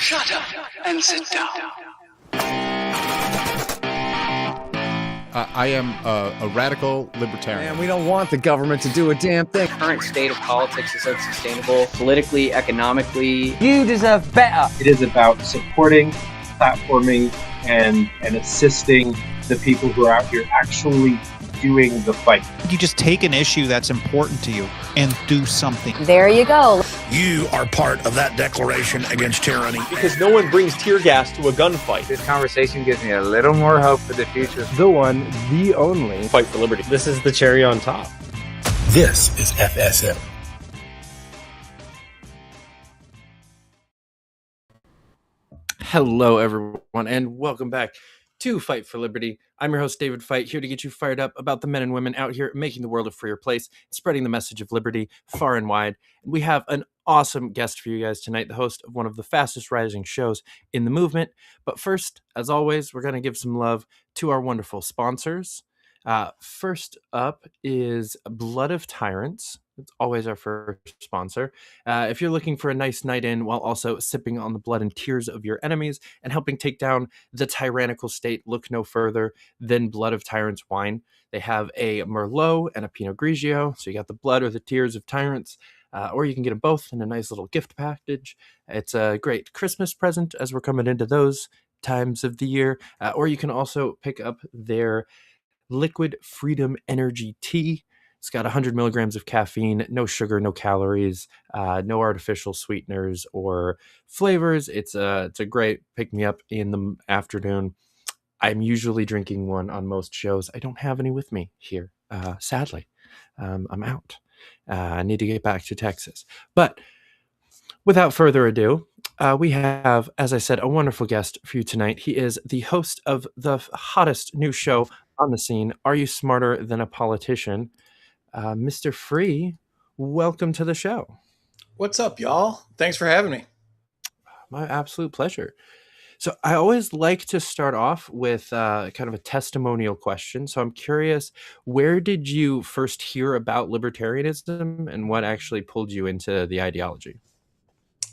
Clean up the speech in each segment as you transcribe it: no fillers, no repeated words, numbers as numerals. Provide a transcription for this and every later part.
Shut up and sit down. I am a radical libertarian. Man, we don't want the government to do a damn thing. The current state of politics is unsustainable, politically, economically. You deserve better. It is about supporting, platforming, and assisting the people who are out here actually doing the fight. You just take an issue that's important to you and do something. There you go. You are part of that declaration against tyranny. Because no one brings tear gas to a gunfight. This conversation gives me a little more hope for the future. The one, the only. Fight for liberty. This is the cherry on top. This is FSM. Hello, everyone, and welcome back to Fight for Liberty. I'm your host, David Fite, here to get you fired up about the men and women out here making the world a freer place, spreading the message of liberty far and wide. And we have an awesome guest for you guys tonight, the host of one of the fastest rising shows in the movement. But first, as always, we're going to give some love to our wonderful sponsors. First up is Blood of Tyrants. It's always our first sponsor. If you're looking for a nice night in while also sipping on the blood and tears of your enemies and helping take down the tyrannical state, look no further than Blood of Tyrants Wine. They have a Merlot and a Pinot Grigio. So you got the blood or the tears of tyrants, or you can get them both in a nice little gift package. It's a great Christmas present as we're coming into those times of the year. Or you can also pick up their Liquid Freedom Energy Tea. It's got 100 milligrams of caffeine, no sugar, no calories, no artificial sweeteners or flavors. It's a great pick-me-up in the afternoon. I'm usually drinking one on most shows. I don't have any with me here, sadly. I'm out. I need to get back to Texas. But without further ado, we have, as I said, a wonderful guest for you tonight. He is the host of the hottest new show on the scene, Are You Smarter Than a Politician? Mr. Free, welcome to the show. What's up, y'all? Thanks for having me. My absolute pleasure. So I always like to start off with kind of a testimonial question. So I'm curious, where did you first hear about libertarianism and what actually pulled you into the ideology?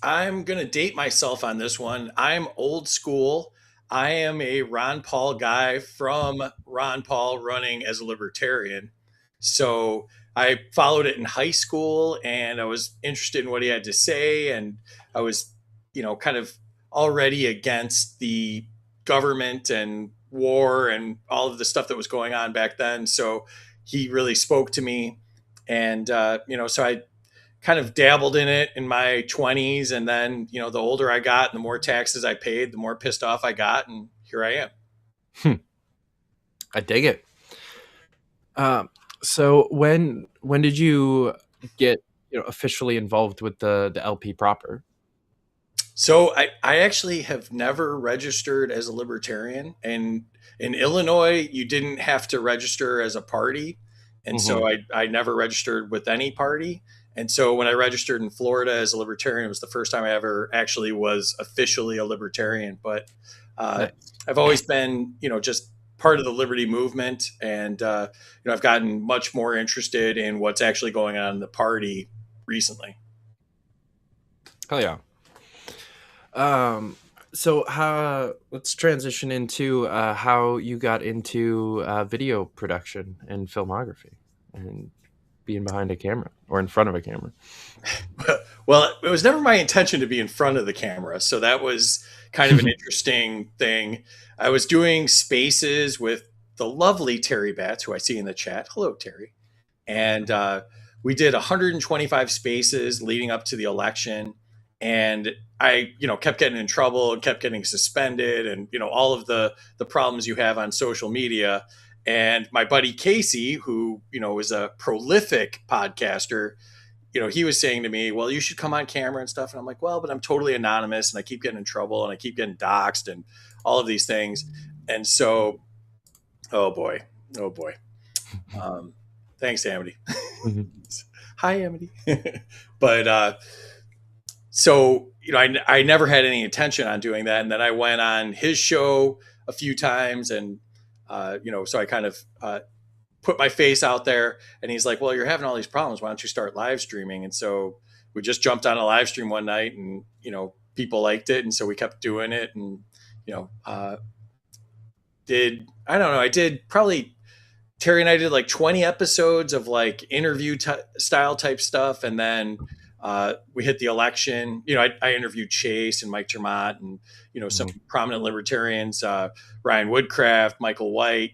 I'm going to date myself on this one. I'm old school. I am a Ron Paul guy from Ron Paul running as a libertarian. So I followed it in high school and I was interested in what he had to say. And I was, kind of already against the government and war and all of the stuff that was going on back then. So he really spoke to me. And, so I kind of dabbled in it in my 20s. And then, the older I got and the more taxes I paid, the more pissed off I got. And here I am. I dig it. So when did you get officially involved with the LP proper? So I actually have never registered as a libertarian, and in Illinois you didn't have to register as a party, and so I never registered with any party. And so when I registered in Florida as a libertarian, it was the first time I ever actually was officially a libertarian. But I've always been just part of the liberty movement. And, I've gotten much more interested in what's actually going on in the party recently. Hell yeah. So let's transition into how you got into video production and filmography and being behind a camera or in front of a camera. Well, it was never my intention to be in front of the camera. So that was kind of an interesting thing. I was doing spaces with the lovely Terry Batts, who I see in the chat. Hello, Terry. And we did 125 spaces leading up to the election. And I, kept getting in trouble and kept getting suspended and, all of the problems you have on social media. And my buddy Casey, who, is a prolific podcaster, he was saying to me, well, you should come on camera and stuff. And I'm like, well, but I'm totally anonymous and I keep getting in trouble and I keep getting doxxed and all of these things. And so, oh boy. Thanks, Amity. Hi, Amity. But so, I never had any intention on doing that. And then I went on his show a few times and, so I kind of put my face out there and he's like, well, you're having all these problems. Why don't you start live streaming? And so we just jumped on a live stream one night and, people liked it, and so we kept doing it. And I did probably Terry and I did like 20 episodes of like interview style type stuff. And then we hit the election. I interviewed Chase and Mike Termott and, some prominent libertarians, Ryan Woodcraft, Michael White,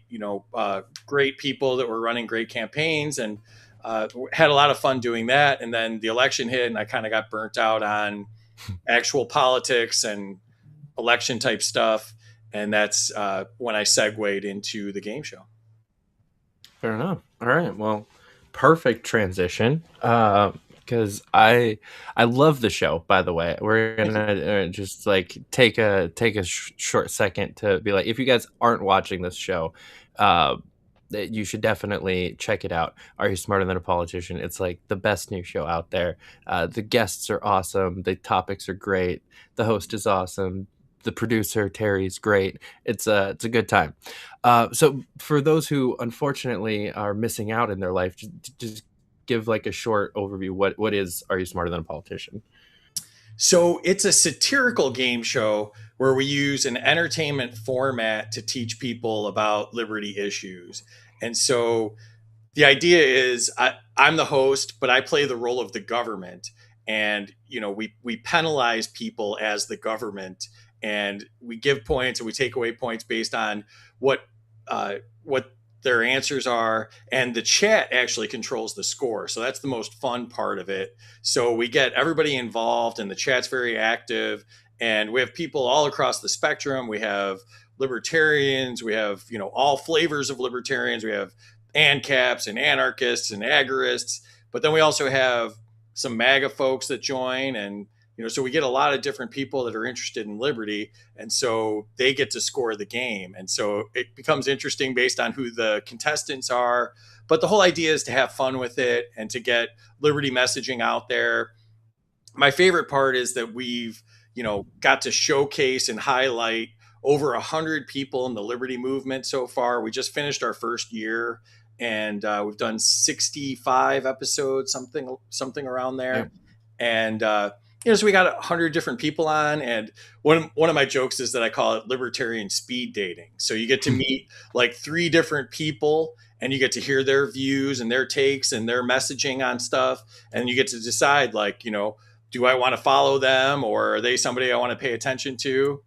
great people that were running great campaigns, and had a lot of fun doing that. And then the election hit, and I kind of got burnt out on actual politics and election type stuff. And that's when I segued into the game show. Fair enough. All right. Well, perfect transition. Because I love the show. By the way, we're gonna just like take a short second to be like, if you guys aren't watching this show, you should definitely check it out. Are You Smarter Than a Politician? It's like the best new show out there. The guests are awesome. The topics are great. The host is awesome. The producer, Terry's great. It's a good time. So for those who unfortunately are missing out in their life, just give like a short overview. What is Are You Smarter Than a Politician? So it's a satirical game show where we use an entertainment format to teach people about liberty issues. And so the idea is I'm the host, but I play the role of the government. And, we penalize people as the government, and we give points and we take away points based on what their answers are, and the chat actually controls the score. So that's the most fun part of it. So we get everybody involved, and the chat's very active, and we have people all across the spectrum. We have libertarians, we have, all flavors of libertarians. We have ANCAPs and anarchists and agorists, but then we also have some MAGA folks that join, and so we get a lot of different people that are interested in liberty, and so they get to score the game. And so it becomes interesting based on who the contestants are. But the whole idea is to have fun with it and to get liberty messaging out there. My favorite part is that we've, got to showcase and highlight over 100 people in the liberty movement so far. We just finished our first year, and we've done 65 episodes, something around there. Yeah. And, so we got 100 different people on, and one of my jokes is that I call it libertarian speed dating. So you get to meet like 3 different people, and you get to hear their views and their takes and their messaging on stuff. And you get to decide, like, do I want to follow them, or are they somebody I want to pay attention to?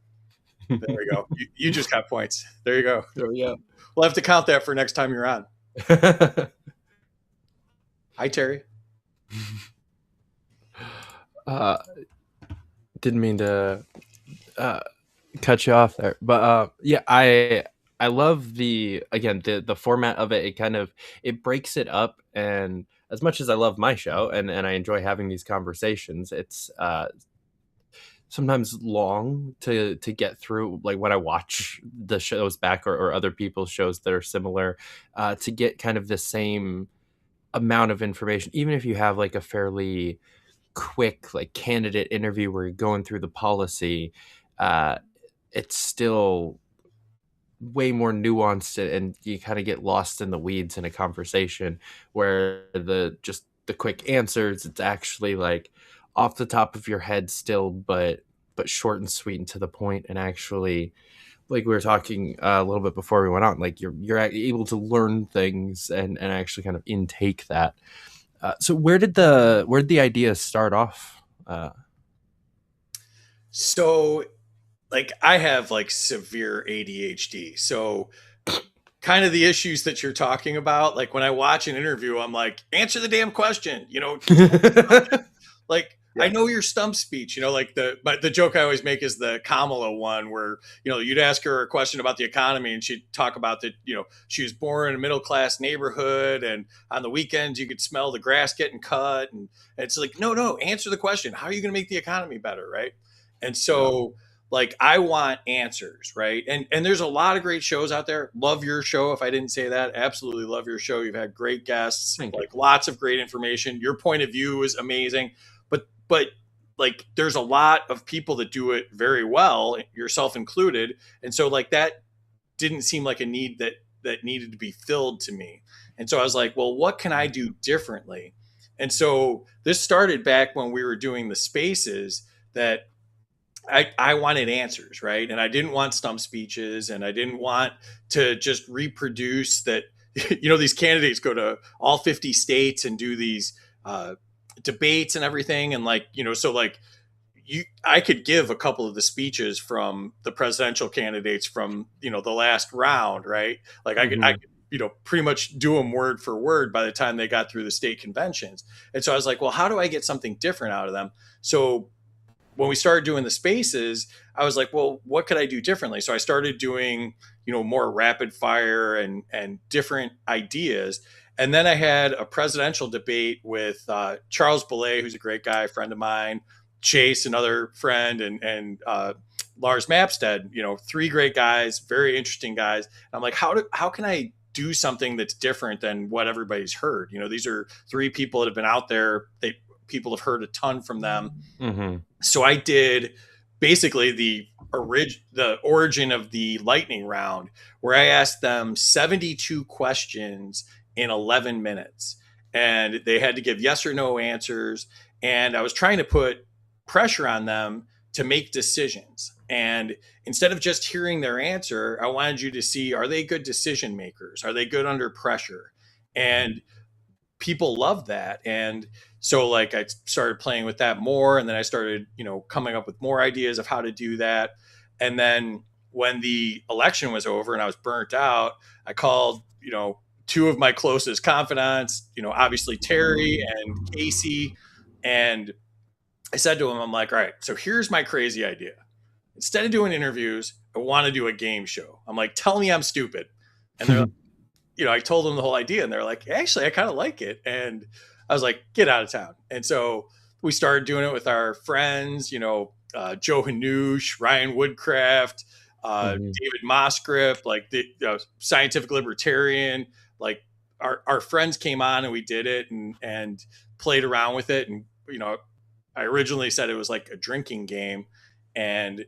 There we go. You just got points. There you go. There we go. We'll have to count that for next time you're on. Hi, Terry. Didn't mean to cut you off there, but yeah, I love the format of it. It breaks it up, and as much as I love my show and I enjoy having these conversations, it's sometimes long to get through. Like when I watch the shows back or other people's shows that are similar, to get kind of the same amount of information, even if you have like a fairly quick like candidate interview where you're going through the policy, it's still way more nuanced, and you kind of get lost in the weeds in a conversation where the quick answers, it's actually like off the top of your head still, but short and sweet and to the point, and actually, like we were talking a little bit before we went on, like you're able to learn things and actually kind of intake that. So where did the idea start off? So like I have like severe ADHD. So kind of the issues that you're talking about, like when I watch an interview, I'm like, answer the damn question, like, yeah. I know your stump speech, like the joke I always make is the Kamala one where, you'd ask her a question about the economy and she'd talk about that, she was born in a middle-class neighborhood, and on the weekends you could smell the grass getting cut. And it's like, no, answer the question. How are you going to make the economy better? Right. And so like, I want answers. Right. And there's a lot of great shows out there. Love your show. If I didn't say that, absolutely love your show. You've had great guests, lots of great information. Your point of view is amazing. But like, there's a lot of people that do it very well, yourself included. And so like, that didn't seem like a need that needed to be filled to me. And so I was like, well, what can I do differently? And so this started back when we were doing the spaces that I wanted answers, right? And I didn't want stump speeches, and I didn't want to just reproduce that. These candidates go to all 50 states and do these debates and everything, and I could give a couple of the speeches from the presidential candidates from the last round, right? Like I could pretty much do them word for word by the time they got through the state conventions. And so I was like, well, how do I get something different out of them? So when we started doing the spaces, I was like, well, what could I do differently? So I started doing, more rapid fire and different ideas. And then I had a presidential debate with Charles Belay, who's a great guy, friend of mine, Chase, another friend, and Lars Mapstead, three great guys, very interesting guys. And I'm like, how can I do something that's different than what everybody's heard? These are three people that have been out there. People have heard a ton from them. Mm-hmm. So I did basically the origin of the lightning round, where I asked them 72 questions in 11 minutes, and they had to give yes or no answers. And I was trying to put pressure on them to make decisions. And instead of just hearing their answer, I wanted you to see, are they good decision makers? Are they good under pressure? And people love that. And so I started playing with that more. And then I started, coming up with more ideas of how to do that. And then when the election was over and I was burnt out, I called, two of my closest confidants, obviously Terry and Casey. And I said to him, I'm like, all right, so here's my crazy idea. Instead of doing interviews, I want to do a game show. I'm like, tell me I'm stupid. And they're I told them the whole idea, and they're like, actually, I kind of like it. And I was like, get out of town. And so we started doing it with our friends, Joe Hanoush, Ryan Woodcraft, David Mosgrip, like the scientific libertarian. Like our friends came on and we did it and played around with it. And, I originally said it was like a drinking game, and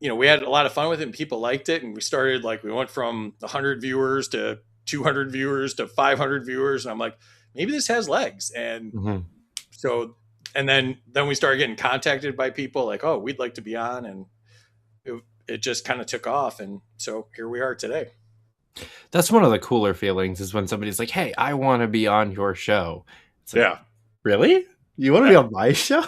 we had a lot of fun with it and people liked it. And we started we went from 100 viewers to 200 viewers to 500 viewers. And I'm like, maybe this has legs. And so, and then we started getting contacted by people like, oh, we'd like to be on. And it just kind of took off. And so here we are today. That's one of the cooler feelings, is when somebody's like, hey, I want to be on your show. It's like, yeah. Really? You want to be on my show?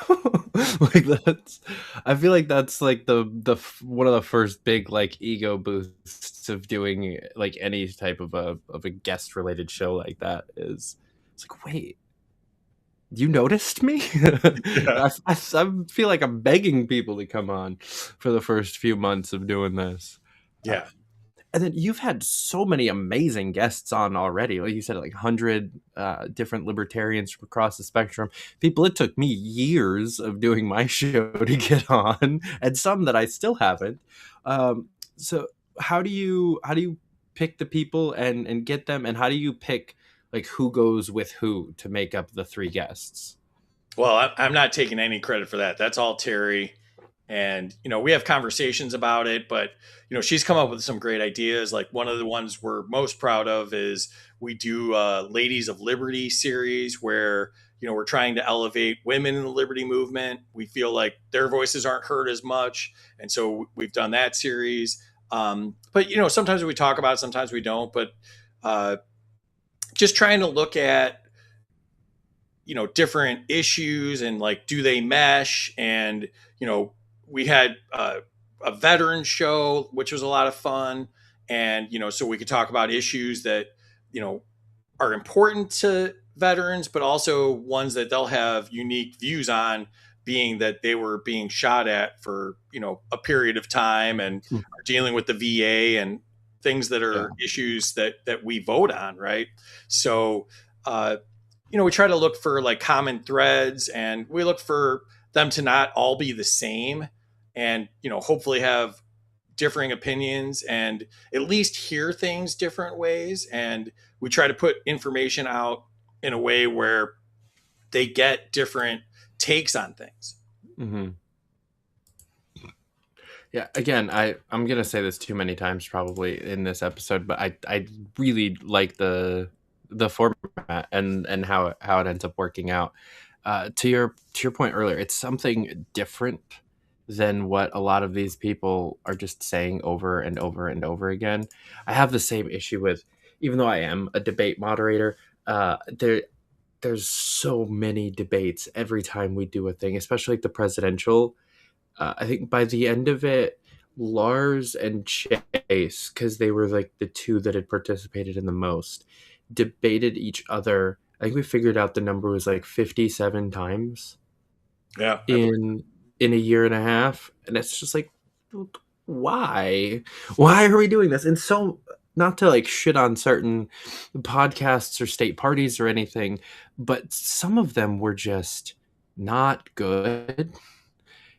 I feel like that's the one of the first big ego boosts of doing any type of a guest related show like that. It's like, wait, you noticed me? Yeah. I feel like I'm begging people to come on for the first few months of doing this. Yeah. And then you've had so many amazing guests on already. Like you said, 100 different libertarians from across the spectrum. People, it took me years of doing my show to get on, and some that I still haven't. So how do you pick the people and get them? And how do you pick who goes with who to make up the three guests? Well, I'm not taking any credit for that. That's all Terry. And, we have conversations about it, but, she's come up with some great ideas. Like one of the ones we're most proud of is we do a Ladies of Liberty series where, we're trying to elevate women in the liberty movement. We feel like their voices aren't heard as much. And so we've done that series. But, sometimes we talk about it, sometimes we don't, but just trying to look at, different issues and do they mesh? And, we had a veteran show, which was a lot of fun. And, so we could talk about issues that, are important to veterans, but also ones that they'll have unique views on, being that they were being shot at for, a period of time and are dealing with the VA and things that are issues that we vote on. Right. So, we try to look for common threads, and we look for them to not all be the same, and, hopefully have differing opinions and at least hear things different ways. And we try to put information out in a way where they get different takes on things. Mm-hmm. Yeah. Again, I'm going to say this too many times probably in this episode, but I really like the format and how it ends up working out. To your point earlier, it's something different than what a lot of these people are just saying over and over and over again. I have the same issue with, even though I am a debate moderator, there's so many debates every time we do a thing, especially like the presidential. I think by the end of it, Lars and Chase, because they were like the two that had participated in the most, debated each other. I think we figured out the number was like 57 times. Yeah. In a year and a half, and it's just like, why are we doing this? And so, not to like shit on certain podcasts or state parties or anything, but some of them were just not good.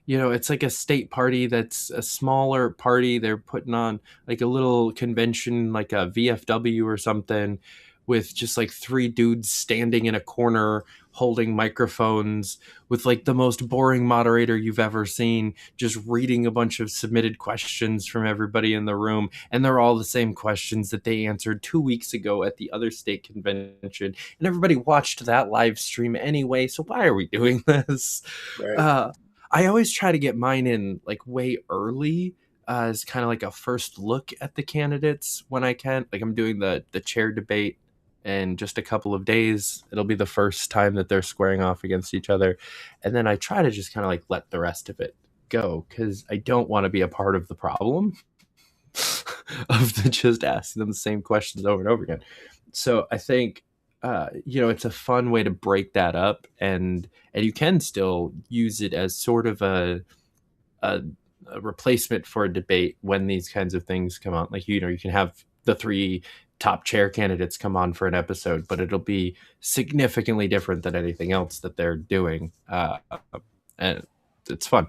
It's like a state party that's a smaller party. They're putting on like a little convention, like a VFW or something, with just like three dudes standing in a corner holding microphones with like the most boring moderator you've ever seen, just reading a bunch of submitted questions from everybody in the room. And they're all the same questions that they answered 2 weeks ago at the other state convention. And everybody watched that live stream anyway. So why are we doing this? Right. I always try to get mine in like way early, as kind of like a first look at the candidates when I can. Like I'm doing the chair debate in just a couple of days. It'll be the first time that they're squaring off against each other. And then I try to just kind of like let the rest of it go, because I don't want to be a part of the problem of just asking them the same questions over and over again. So I think it's a fun way to break that up, and you can still use it as sort of a replacement for a debate when these kinds of things come on. Like, you can have the three top chair candidates come on for an episode, but it'll be significantly different than anything else that they're doing. And it's fun.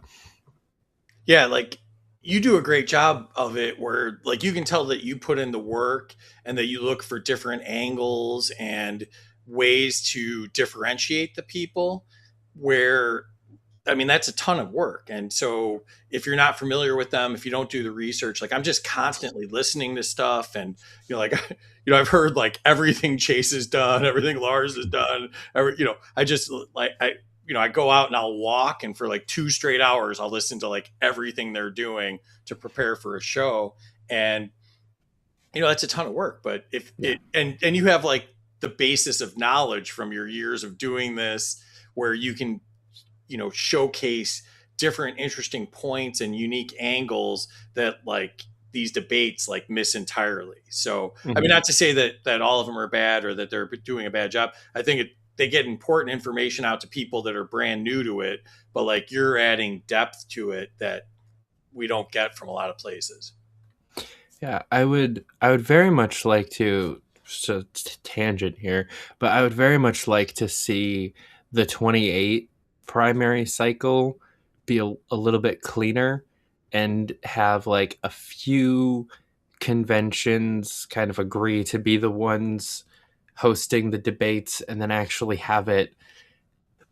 Yeah, like you do a great job of it, where like you can tell that you put in the work and that you look for different angles and ways to differentiate the people, where I mean, that's a ton of work. And so if you're not familiar with them, if you don't do the research, like I'm just constantly listening to stuff, and I've heard like everything Chase has done, everything Lars has done, I just like I go out and I'll walk, and for like 2 straight hours I'll listen to like everything they're doing to prepare for a show. And that's a ton of work, but if it and you have like the basis of knowledge from your years of doing this, where you can showcase different interesting points and unique angles that like these debates like miss entirely. So I mean, not to say that all of them are bad or that they're doing a bad job. I think they get important information out to people that are brand new to it, but like you're adding depth to it that we don't get from a lot of places. Yeah, I would very much like to, so tangent here, but I would very much like to see the 28 primary cycle be a little bit cleaner, and have like a few conventions kind of agree to be the ones hosting the debates, and then actually have it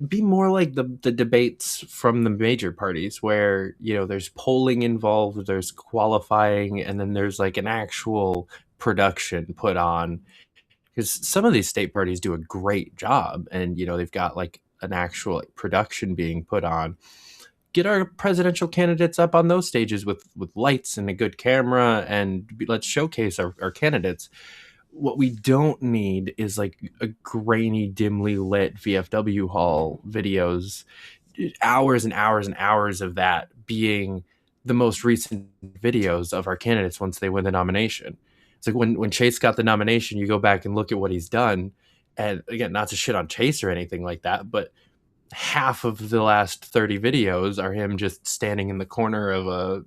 be more like the debates from the major parties, where there's polling involved, there's qualifying, and then there's like an actual production put on, because some of these state parties do a great job, and they've got like an actual production being put on. Get our presidential candidates up on those stages with lights and a good camera, and let's showcase our candidates. What we don't need is like a grainy, dimly lit VFW hall videos, hours and hours and hours of that being the most recent videos of our candidates once they win the nomination. It's like when Chase got the nomination, you go back and look at what he's done. And again, not to shit on Chase or anything like that, but half of the last 30 videos are him just standing in the corner of a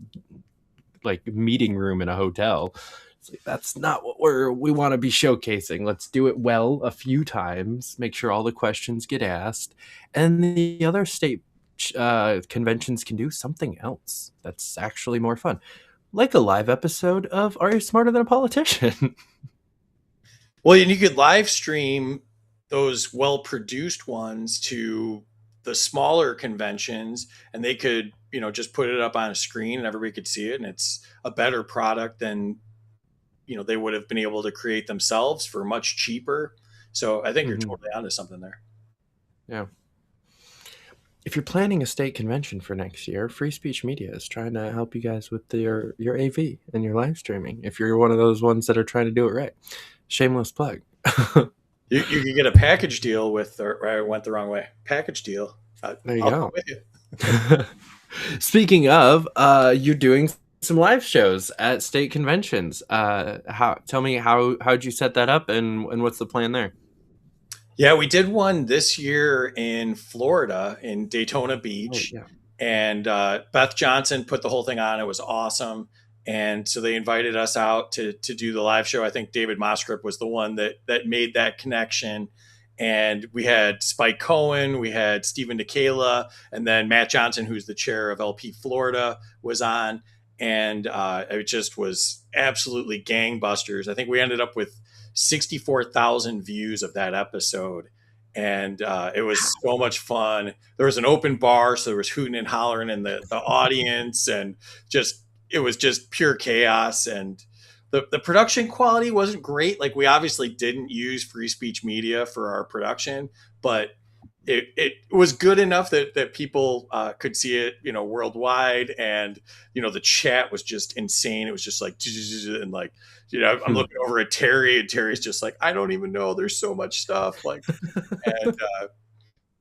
like meeting room in a hotel. It's like, that's not what we want to be showcasing. Let's do it well a few times, make sure all the questions get asked, and the other state conventions can do something else that's actually more fun, like a live episode of Are You Smarter Than a Politician? Well, and you could live stream those well-produced ones to the smaller conventions, and they could, just put it up on a screen and everybody could see it. And it's a better product than, they would have been able to create themselves for much cheaper. So I think you're totally onto something there. Yeah. if you're planning a state convention for next year, Free Speech Media is trying to help you guys with your AV and your live streaming. If you're one of those ones that are trying to do it right, shameless plug. You could get a package deal with, or I went the wrong way. Package deal. There you I'll go. come with you. Speaking of, you're doing some live shows at state conventions. Tell me how'd you set that up, and what's the plan there? Yeah, we did one this year in Florida, in Daytona Beach. Oh, yeah. And Beth Johnson put the whole thing on. It was awesome. And so they invited us out to do the live show. I think David Moskrip was the one that made that connection. And we had Spike Cohen, we had Stephen Nikela, and then Matt Johnson, who's the chair of LP Florida, was on. And it just was absolutely gangbusters. I think we ended up with 64,000 views of that episode. And it was so much fun. There was an open bar, so there was hooting and hollering in the audience, and it was just pure chaos. And the production quality wasn't great. Like, we obviously didn't use Free Speech Media for our production, but it was good enough that people could see it, worldwide. And, the chat was just insane. It was just like, and like, I'm looking over at Terry, and Terry's just like, I don't even know. There's so much stuff. Like, and,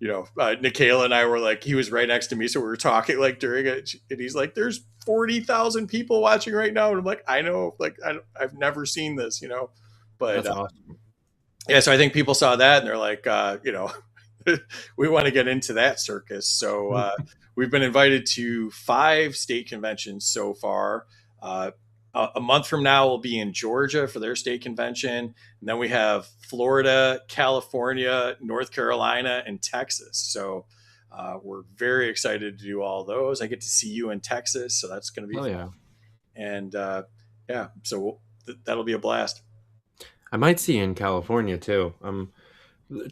Nikayla and I were like, he was right next to me. So we were talking like during it, and he's like, there's 40,000 people watching right now. And I'm like, I know, like, I've never seen this, but That's awesome. Yeah. So I think people saw that and they're like, we want to get into that circus. So we've been invited to 5 state conventions so far. A month from now, we'll be in Georgia for their state convention. And then we have Florida, California, North Carolina, and Texas. So we're very excited to do all those. I get to see you in Texas, so that's going to be fun. Yeah. And so that'll be a blast. I might see you in California too. I'm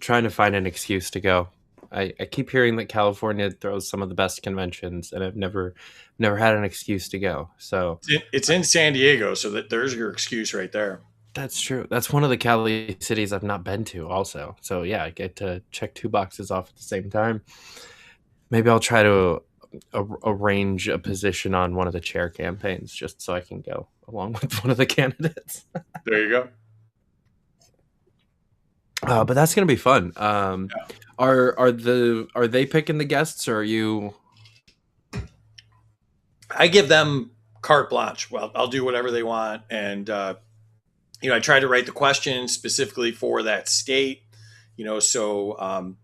trying to find an excuse to go. I keep hearing that California throws some of the best conventions, and I've never had an excuse to go. So it's in San Diego, so there's your excuse right there. That's true. That's one of the Cali cities I've not been to also. So yeah, I get to check 2 boxes off at the same time. Maybe I'll try to arrange a position on one of the chair campaigns just so I can go along with one of the candidates. There you go. But that's gonna be fun. Yeah. Are they picking the guests, or are you? I give them carte blanche. Well, I'll do whatever they want, and I try to write the questions specifically for that state. So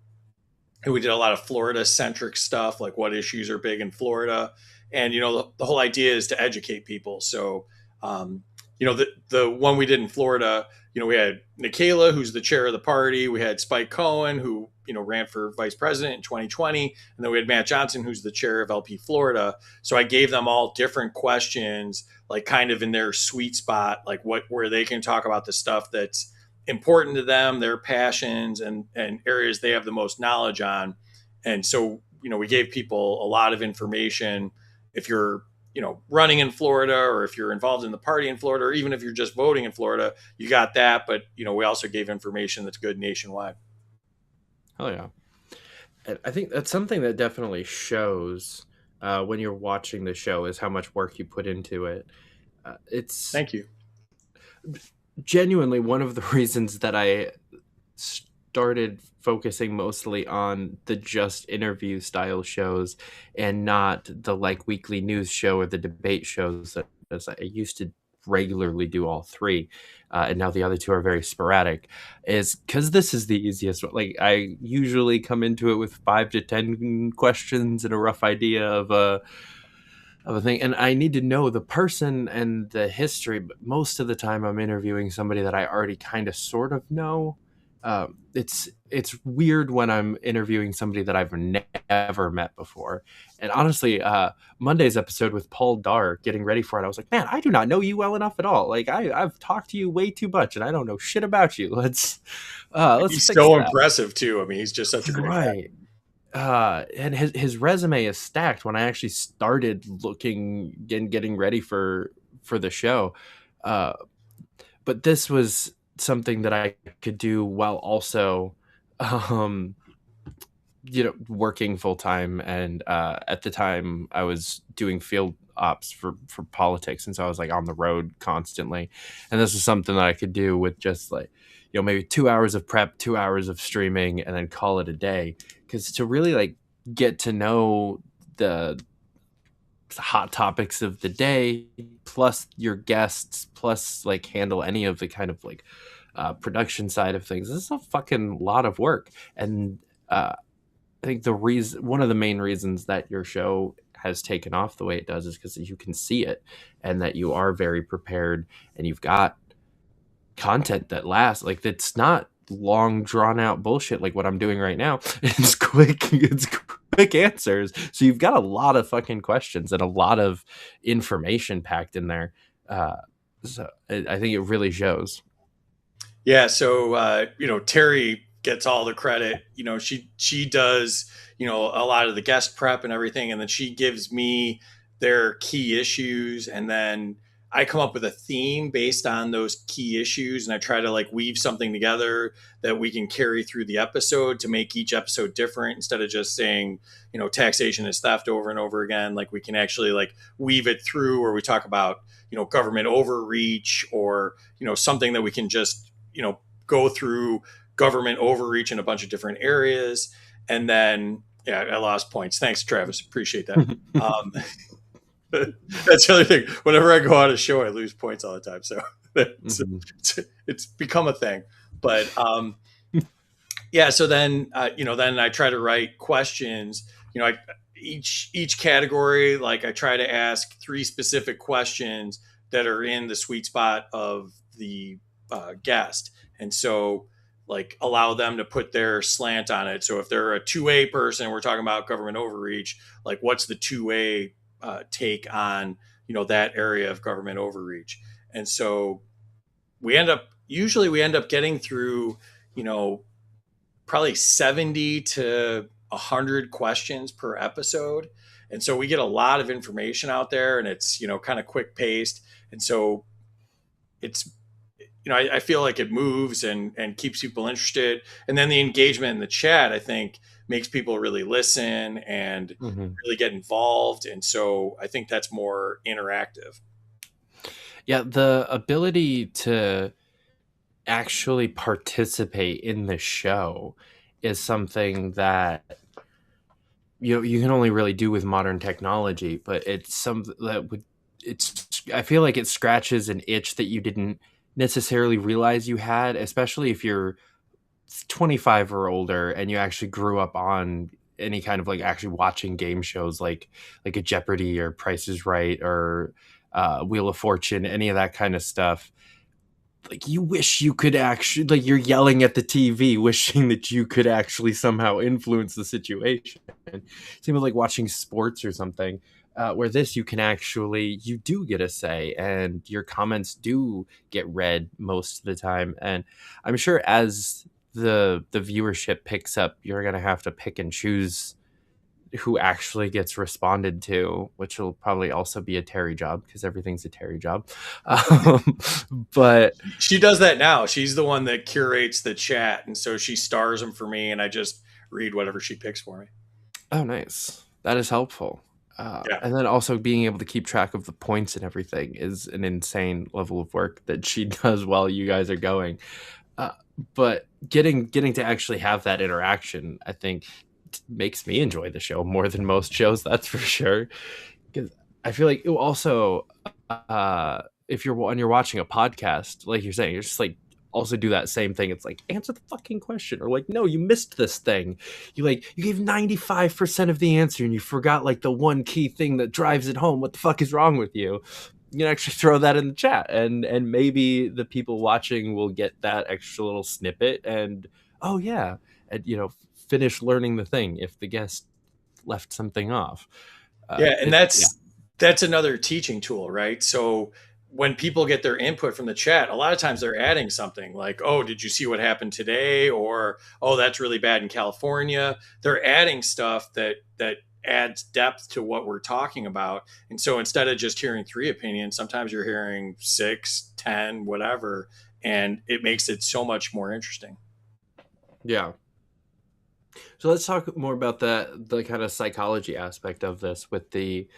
we did a lot of Florida centric stuff, like what issues are big in Florida, and the whole idea is to educate people. So the one we did in Florida. We had Nikayla, who's the chair of the party. We had Spike Cohen, who, ran for vice president in 2020. And then we had Matt Johnson, who's the chair of LP Florida. So I gave them all different questions, like kind of in their sweet spot, like where they can talk about the stuff that's important to them, their passions and areas they have the most knowledge on. And so, we gave people a lot of information. If you're running in Florida, or if you're involved in the party in Florida, or even if you're just voting in Florida, you got that. But, we also gave information that's good nationwide. Oh, yeah. I think that's something that definitely shows when you're watching the show is how much work you put into it. Thank you. Genuinely one of the reasons that I started focusing mostly on the just interview style shows and not the weekly news show or the debate shows that as I used to regularly do all 3 and now the other 2 are very sporadic, is because this is the easiest one. Like, I usually come into it with 5 to 10 questions and a rough idea of a thing, and I need to know the person and the history, but most of the time I'm interviewing somebody that I already kind of sort of know. It's weird when I'm interviewing somebody that I've never met before. And honestly, Monday's episode with Paul Dar, getting ready for it, I was like, man, I do not know you well enough at all. Like, I've talked to you way too much, and I don't know shit about you. Let's he's so impressive too. I mean, he's just such a great guy. And his resume is stacked. When I actually started looking and getting ready for the show, but this was something that I could do while also working full time, and at the time I was doing field ops for politics, and so I was like on the road constantly, and this was something that I could do with just like maybe 2 hours of prep, 2 hours of streaming, and then call it a day. Because to really like get to know the hot topics of the day, plus your guests, plus like handle any of the kind of like production side of things, this is a fucking lot of work. And I think one of the main reasons that your show has taken off the way it does is because you can see it, and that you are very prepared, and you've got content that lasts. Like, it's not long drawn out bullshit like what I'm doing right now. It's quick answers. So you've got a lot of fucking questions and a lot of information packed in there. So I think it really shows. Yeah. So, Terry gets all the credit. She does, a lot of the guest prep and everything. And then she gives me their key issues. And then I come up with a theme based on those key issues. And I try to like weave something together that we can carry through the episode to make each episode different, instead of just saying, taxation is theft over and over again. Like, we can actually like weave it through, or we talk about, government overreach, or, something that we can just, go through government overreach in a bunch of different areas. And then, I lost points. Thanks, Travis. Appreciate that. That's the other thing. Whenever I go on a show, I lose points all the time. So it's become a thing. But so then, then I try to write questions. Each category, like I try to ask 3 specific questions that are in the sweet spot of the guest. And so like allow them to put their slant on it. So if they're a 2A person, we're talking about government overreach, like what's the 2A take on, that area of government overreach. And so we end up getting through, probably 70 to 100 questions per episode. And so we get a lot of information out there, and it's, kind of quick paced. And so it's, I feel like it moves and keeps people interested. And then the engagement in the chat, I think, makes people really listen and really get involved. And so I think that's more interactive. Yeah, the ability to actually participate in the show is something that you can only really do with modern technology, but it's something that I feel like it scratches an itch that you didn't necessarily realize you had, especially if you're 25 or older and you actually grew up on any kind of like actually watching game shows like a Jeopardy or Price is Right or Wheel of Fortune, any of that kind of stuff. Like, you wish you could actually, like, you're yelling at the TV wishing that you could actually somehow influence the situation. Same with like watching sports or something. Where this, you do get a say, and your comments do get read most of the time. And I'm sure as the viewership picks up, you're going to have to pick and choose who actually gets responded to, which will probably also be a Terry job, because everything's a Terry job. But she does that now. She's the one that curates the chat. And so she stars them for me, and I just read whatever she picks for me. Oh, nice. That is helpful. And then also being able to keep track of the points and everything is an insane level of work that she does while you guys are going. But getting to actually have that interaction, I think, makes me enjoy the show more than most shows. That's for sure. Because I feel like it also, if you're watching a podcast, like you're saying, you're just like, also do that same thing. It's like, answer the fucking question, or like, no, you missed this thing. You gave 95% of the answer and you forgot like the one key thing that drives it home. What the fuck is wrong with you? You can actually throw that in the chat, and maybe the people watching will get that extra little snippet and, oh yeah, and finish learning the thing if the guest left something off. And that's another teaching tool, right? So when people get their input from the chat, a lot of times they're adding something like, oh, did you see what happened today? Or, oh, that's really bad in California. They're adding stuff that adds depth to what we're talking about. And so instead of just hearing 3 opinions, sometimes you're hearing 6, 10, whatever. And it makes it so much more interesting. Yeah. So let's talk more about the kind of psychology aspect of this with the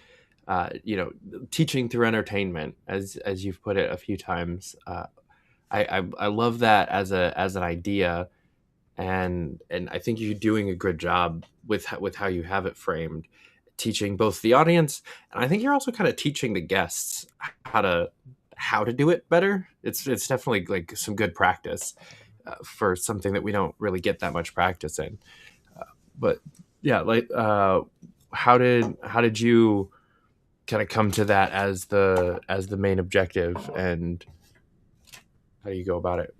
teaching through entertainment, as you've put it a few times. I love that as an idea, and I think you're doing a good job with how you have it framed, teaching both the audience, and I think you're also kind of teaching the guests how to do it better. It's definitely like some good practice for something that we don't really get that much practice in. But yeah, like how did you kind of come to that as the main objective, and how do you go about it?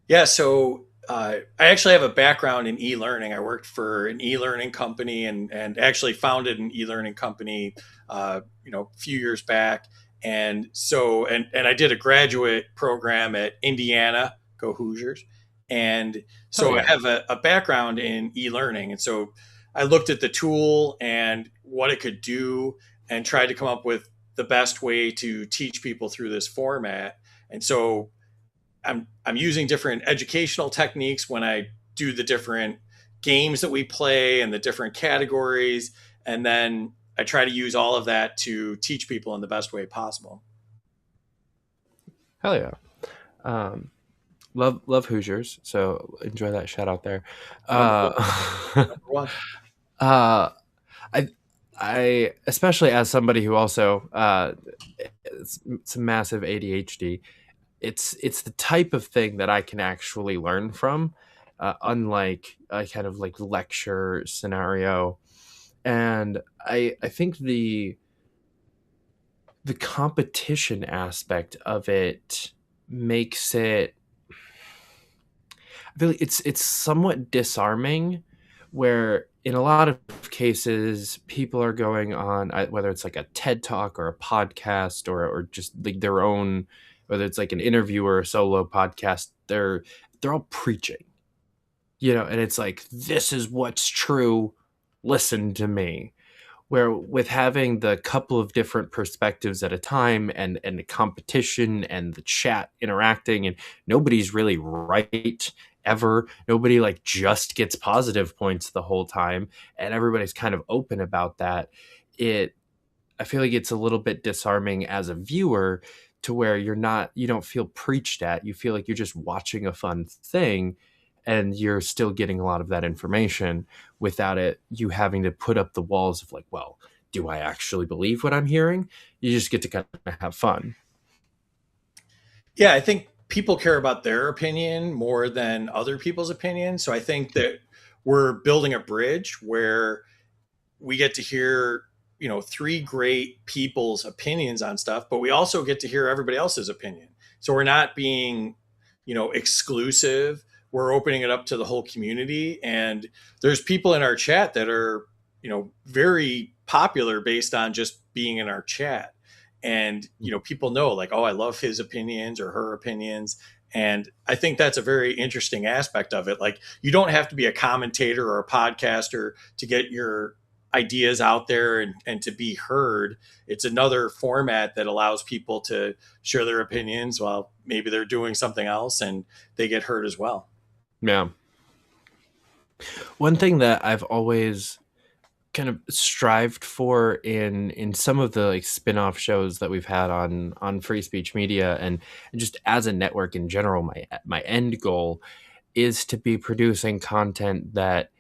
Yeah, so I actually have a background in e-learning. I worked for an e-learning company and actually founded an e-learning company, a few years back. And so, and I did a graduate program at Indiana, go Hoosiers. And so Oh, I yeah. have a background in e-learning. And so I looked at the tool and what it could do and tried to come up with the best way to teach people through this format. And so I'm using different educational techniques when I do the different games that we play and the different categories, and then I try to use all of that to teach people in the best way possible. Hell yeah. Love Hoosiers, so enjoy that shout out there. Number one. uh I especially as somebody who also it's a massive ADHD. It's the type of thing that I can actually learn from, unlike a kind of like lecture scenario. And I think the competition aspect of it makes it, I feel like it's somewhat disarming, where in a lot of cases people are going on, whether it's like a TED talk or a podcast, or just like their own, whether it's like an interview or a solo podcast, they're all preaching, and it's like, this is what's true, listen to me. Where with having the couple of different perspectives at a time, and the competition and the chat interacting, and nobody's really right ever, nobody like just gets positive points the whole time, and everybody's kind of open about that, it I feel like it's a little bit disarming as a viewer, to where you don't feel preached at, you feel like you're just watching a fun thing, and you're still getting a lot of that information without you having to put up the walls of like, well, do I actually believe what I'm hearing? You just get to kind of have fun. Yeah, I think people care about their opinion more than other people's opinion. So I think that we're building a bridge where we get to hear, three great people's opinions on stuff, but we also get to hear everybody else's opinion. So we're not being, exclusive. We're opening it up to the whole community. And there's people in our chat that are, very popular based on just being in our chat. And, people know like, oh, I love his opinions or her opinions. And I think that's a very interesting aspect of it. Like, you don't have to be a commentator or a podcaster to get your ideas out there and to be heard. It's another format that allows people to share their opinions while maybe they're doing something else, and they get heard as well. Yeah. One thing that I've always kind of strived for in some of the like spin-off shows that we've had on Free Speech Media, and just as a network in general, my end goal is to be producing content that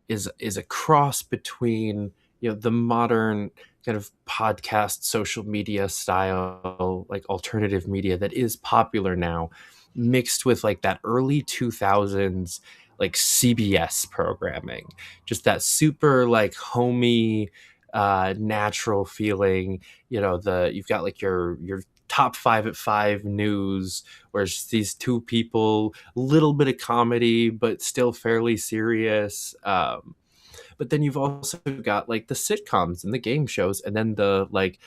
is a cross between, the modern kind of podcast social media style, like alternative media that is popular now, mixed with like that early 2000s like CBS programming, just that super like homey, natural feeling. You've got like your top 5 at 5 news, where it's just these two people, a little bit of comedy but still fairly serious. But then you've also got like the sitcoms and the game shows, and then the like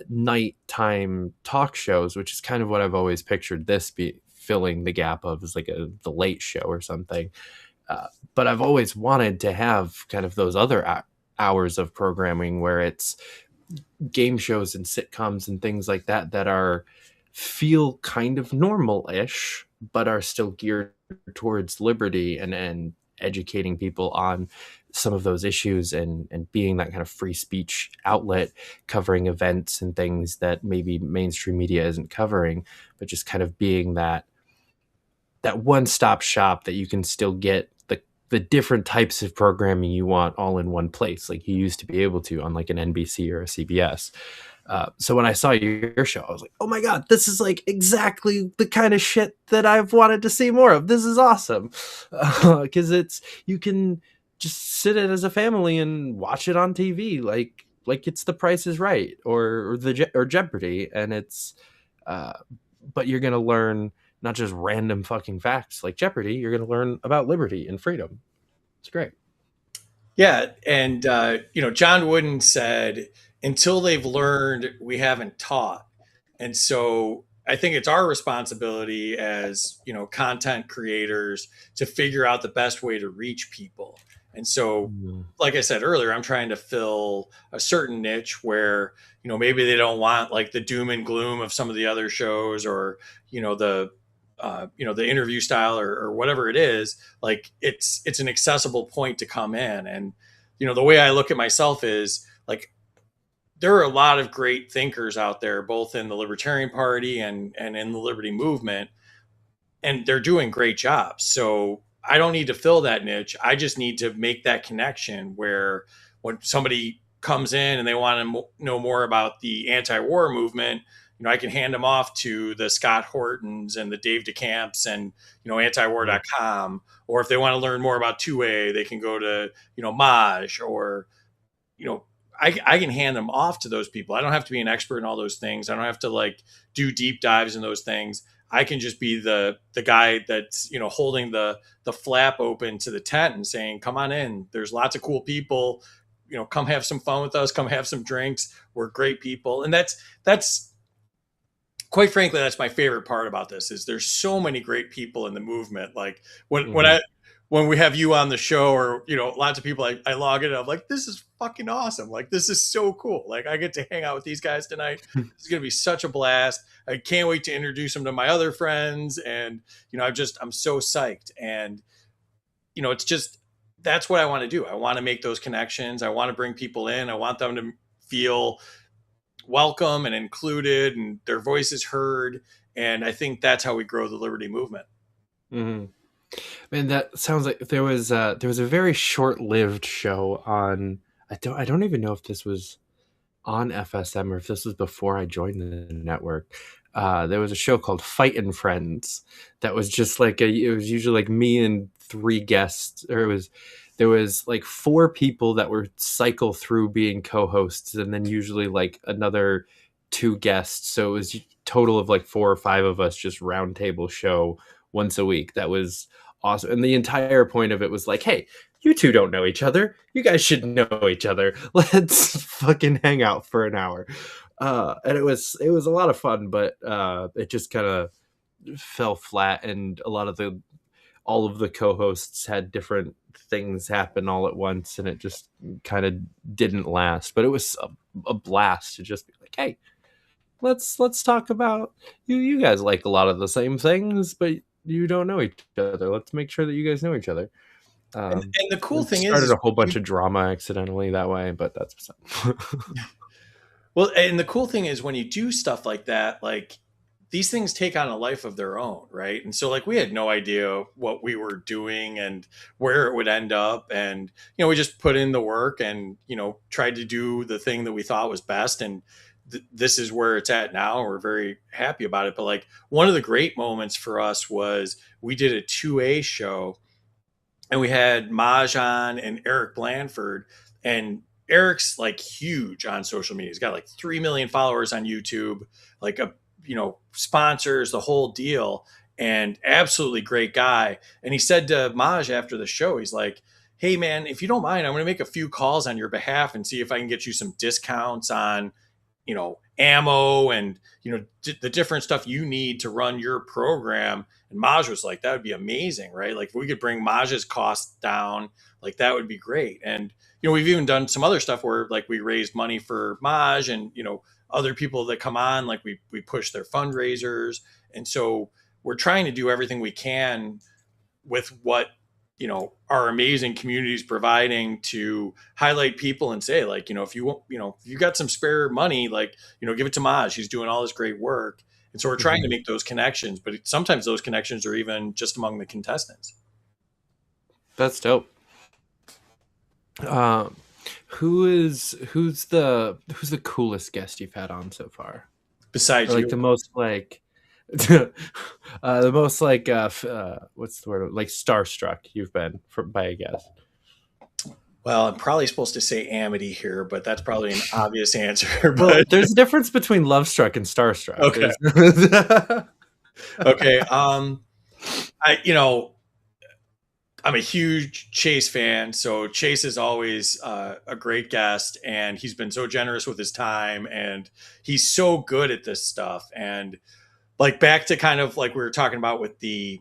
nighttime talk shows, which is kind of what I've always pictured this be filling the gap of, is like the late show or something. But I've always wanted to have kind of those other hours of programming, where it's game shows and sitcoms and things like that that feel kind of normal-ish, but are still geared towards liberty and educating people on some of those issues and being that kind of free speech outlet, covering events and things that maybe mainstream media isn't covering, but just kind of being that one-stop shop that you can still get the different types of programming you want all in one place, like you used to be able to on like an NBC or a CBS. So when I saw your show, I was like, oh my God, this is like exactly the kind of shit that I've wanted to see more of. This is awesome. Because you can just sit it as a family and watch it on TV. Like it's The Price is Right or Jeopardy. And it's, but you're going to learn not just random fucking facts like Jeopardy. You're going to learn about liberty and freedom. It's great. Yeah. And, John Wooden said, until they've learned, we haven't taught. And so I think it's our responsibility as, content creators to figure out the best way to reach people. And so, like I said earlier, I'm trying to fill a certain niche where, maybe they don't want like the doom and gloom of some of the other shows or, the interview style or whatever it is. Like it's an accessible point to come in. And, the way I look at myself is like, there are a lot of great thinkers out there, both in the Libertarian Party and in the Liberty Movement, and they're doing great jobs. So I don't need to fill that niche. I just need to make that connection where when somebody comes in and they want to know more about the anti-war movement, I can hand them off to the Scott Hortons and the Dave DeCamps and, antiwar.com. Or if they want to learn more about 2A, they can go to, Maj or, I can hand them off to those people. I don't have to be an expert in all those things. I don't have to like do deep dives in those things. I can just be the guy that's, holding the flap open to the tent and saying, come on in. There's lots of cool people, come have some fun with us. Come have some drinks. We're great people. And that's quite frankly, that's my favorite part about this is there's so many great people in the movement. Like when we have you on the show or, lots of people, I log in, I'm like, this is fucking awesome. Like, this is so cool. Like I get to hang out with these guys tonight. It's going to be such a blast. I can't wait to introduce them to my other friends. And, I'm so psyched. And, it's just, that's what I want to do. I want to make those connections. I want to bring people in. I want them to feel welcome and included and their voices heard. And I think that's how we grow the Liberty Movement. Mm-hmm. Man, that sounds like there was a very short-lived show on. I don't even know if this was on FSM or if this was before I joined the network. There was a show called Fite and Friends that was just like it was usually like me and three guests, or there was like four people that were cycle through being co-hosts, and then usually like another two guests. So it was a total of like 4 or 5 of us just round table show once a week. That was awesome. And the entire point of it was like, hey, you two don't know each other. You guys should know each other. Let's fucking hang out for an hour. And it was a lot of fun, but it just kind of fell flat. And all of the co-hosts had different things happen all at once. And it just kind of didn't last, but it was a blast to just be like, hey, let's talk about you guys like a lot of the same things, but you don't know each other. Let's make sure that you guys know each other. And the cool thing started a whole bunch of drama accidentally that way, but that's what's up. Well, and the cool thing is when you do stuff like that, like these things take on a life of their own, right? And so like we had no idea what we were doing and where it would end up. And, we just put in the work and, tried to do the thing that we thought was best. And this is where it's at now. We're very happy about it. But like one of the great moments for us was we did a 2A show and we had Maj on and Eric Blanford, and Eric's like huge on social media. He's got like 3 million followers on YouTube, like sponsors, the whole deal, and absolutely great guy. And he said to Maj after the show, he's like, hey man, if you don't mind, I'm going to make a few calls on your behalf and see if I can get you some discounts on, ammo and, the different stuff you need to run your program. And Maj was like, that would be amazing, right? Like if we could bring Maj's costs down, like that would be great. And, we've even done some other stuff where like we raised money for Maj and, other people that come on, like we push their fundraisers. And so we're trying to do everything we can with what, our amazing communities providing to highlight people and say, like, if you want, if you got some spare money, like, give it to Maj. He's doing all this great work. And so we're trying to make those connections, but sometimes those connections are even just among the contestants. That's dope. Who's the coolest guest you've had on so far? Besides or like you? the most like the most like what's the word, like starstruck you've been by a guest? Well, I'm probably supposed to say Amity here, but that's probably an obvious answer. Well, But there's a difference between love struck and starstruck. Okay. Okay. I'm a huge Chase fan, so Chase is always a great guest, and he's been so generous with his time, and he's so good at this stuff. And like back to kind of like we were talking about with the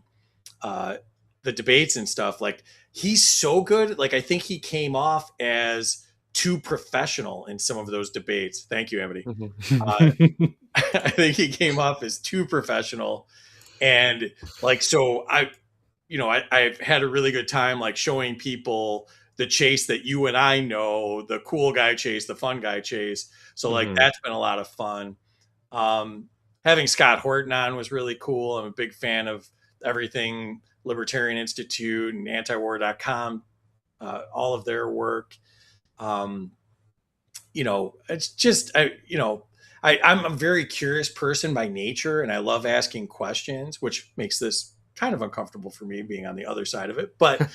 debates and stuff, like he's so good. Like I think he came off as too professional in some of those debates. Thank you, Amity. I think he came off as too professional, and like so I've had a really good time like showing people the Chase that you and I know, the cool guy Chase, the fun guy Chase. So like that's been a lot of fun. Having Scott Horton on was really cool. I'm a big fan of everything Libertarian Institute and antiwar.com, all of their work. It's just, I'm a very curious person by nature, and I love asking questions, which makes this kind of uncomfortable for me being on the other side of it. But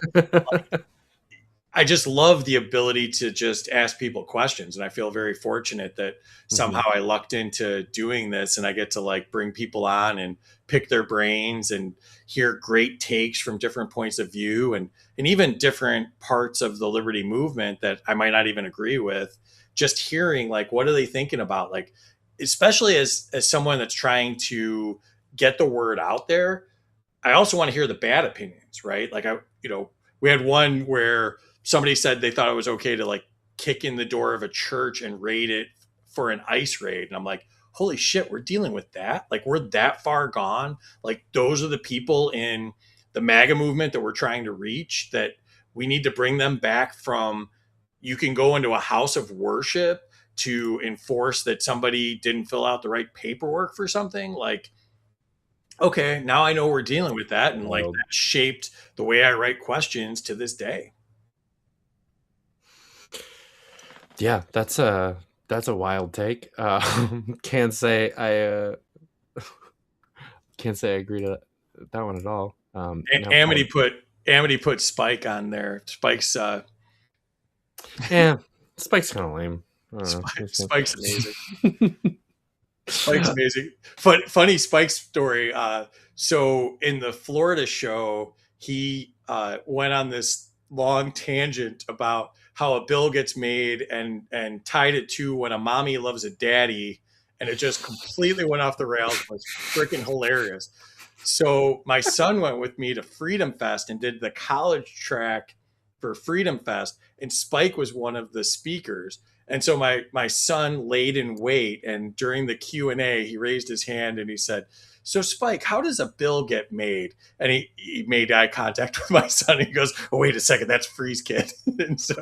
I just love the ability to just ask people questions. And I feel very fortunate that somehow I lucked into doing this, and I get to like bring people on and pick their brains and hear great takes from different points of view and even different parts of the liberty movement that I might not even agree with. Just hearing like, what are they thinking about? Like, especially as someone that's trying to get the word out there, I also want to hear the bad opinions, right? Like we had one where somebody said they thought it was okay to like kick in the door of a church and raid it for an ICE raid. And I'm like, holy shit, we're dealing with that. Like we're that far gone. Like those are the people in the MAGA movement that we're trying to reach, that we need to bring them back from, you can go into a house of worship to enforce that somebody didn't fill out the right paperwork for something. Like, okay, now I know we're dealing with that. And like that shaped the way I write questions to this day. Yeah, that's a wild take. Can't say I agree to that one at all. Amity put Spike on there. Spike's Spike's kind of lame. Spike's amazing. Spike's amazing. Funny Spike story. So in the Florida show, he went on this long tangent about how a bill gets made and tied it to when a mommy loves a daddy, and it just completely went off the rails. It was freaking hilarious. So my son went with me to Freedom Fest and did the college track for Freedom Fest, and Spike was one of the speakers. And so my son laid in wait, and during the Q&A, he raised his hand and he said, "So Spike, how does a bill get made?" And he made eye contact with my son. And he goes, "Oh, wait a second, that's Freeze Kid." And so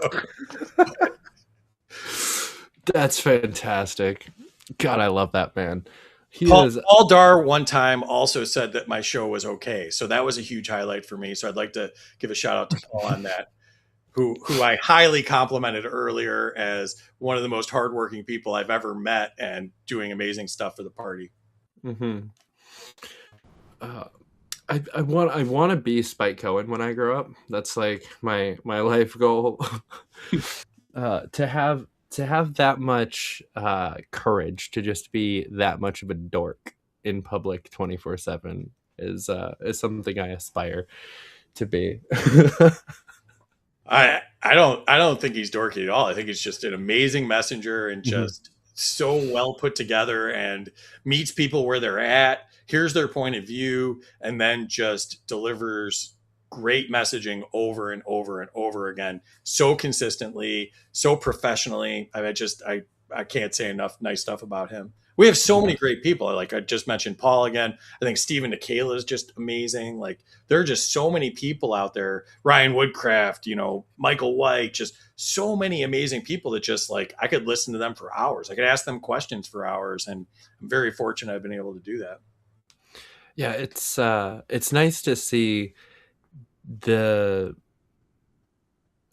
that's fantastic. God, I love that man. Paul Dar one time also said that my show was okay. So that was a huge highlight for me. So I'd like to give a shout out to Paul on that, who I highly complimented earlier as one of the most hardworking people I've ever met and doing amazing stuff for the party. I want to be Spike Cohen when I grow up. That's like my life goal. To have that much courage to just be that much of a dork in public 24/7 is something I aspire to be. I don't think he's dorky at all. I think he's just an amazing messenger and just so well put together and meets people where they're at, hears their point of view, and then just delivers great messaging over and over and over again, so consistently, so professionally. I can't say enough nice stuff about him. We have so many great people. Like I just mentioned Paul again. I think Stephen Nikala is just amazing. Like there are just so many people out there. Ryan Woodcraft, Michael White, just so many amazing people that just like I could listen to them for hours. I could ask them questions for hours, and I'm very fortunate I've been able to do that. Yeah, it's nice to see the.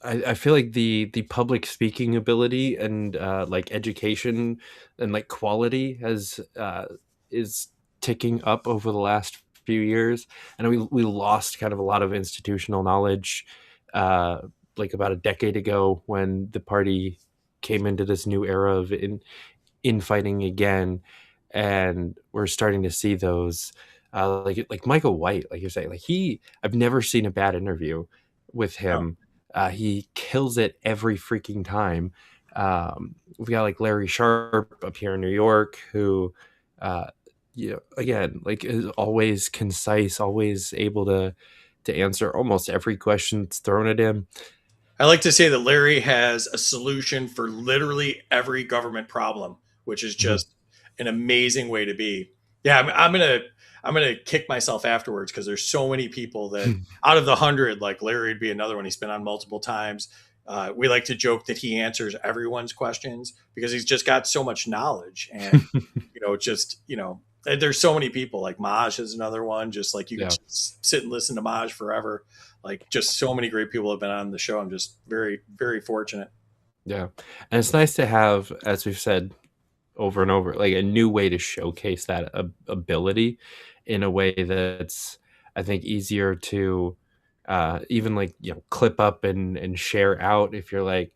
I feel like the public speaking ability and like education and like quality is ticking up over the last few years, and we lost kind of a lot of institutional knowledge like about a decade ago when the party came into this new era of infighting again, and we're starting to see those like Michael White, like you're saying, like I've never seen a bad interview with him. He kills it every freaking time. We've got like Larry Sharp up here in New York, who, again, like is always concise, always able to answer almost every question that's thrown at him. I like to say that Larry has a solution for literally every government problem, which is just an amazing way to be. Yeah, I'm gonna kick myself afterwards because there's so many people that out of the 100, like Larry would be another one. He's been on multiple times. We like to joke that he answers everyone's questions because he's just got so much knowledge, and there's so many people. Like Maj is another one. Just like you can just sit and listen to Maj forever. Like just so many great people have been on the show. I'm just very, very fortunate. Yeah, and it's nice to have, as we've said over and over, like a new way to showcase that ability in a way that's, I think, easier to even like clip up and share out. If you're like,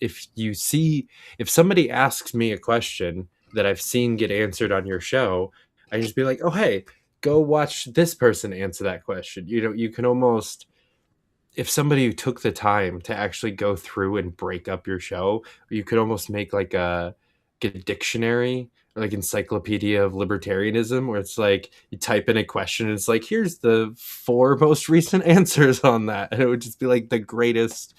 if somebody asks me a question that I've seen get answered on your show, I just be like, oh hey, go watch this person answer that question. You can almost, if somebody took the time to actually go through and break up your show, you could almost make like a dictionary or like encyclopedia of libertarianism, where it's like you type in a question and it's like, here's the 4 most recent answers on that, and it would just be like the greatest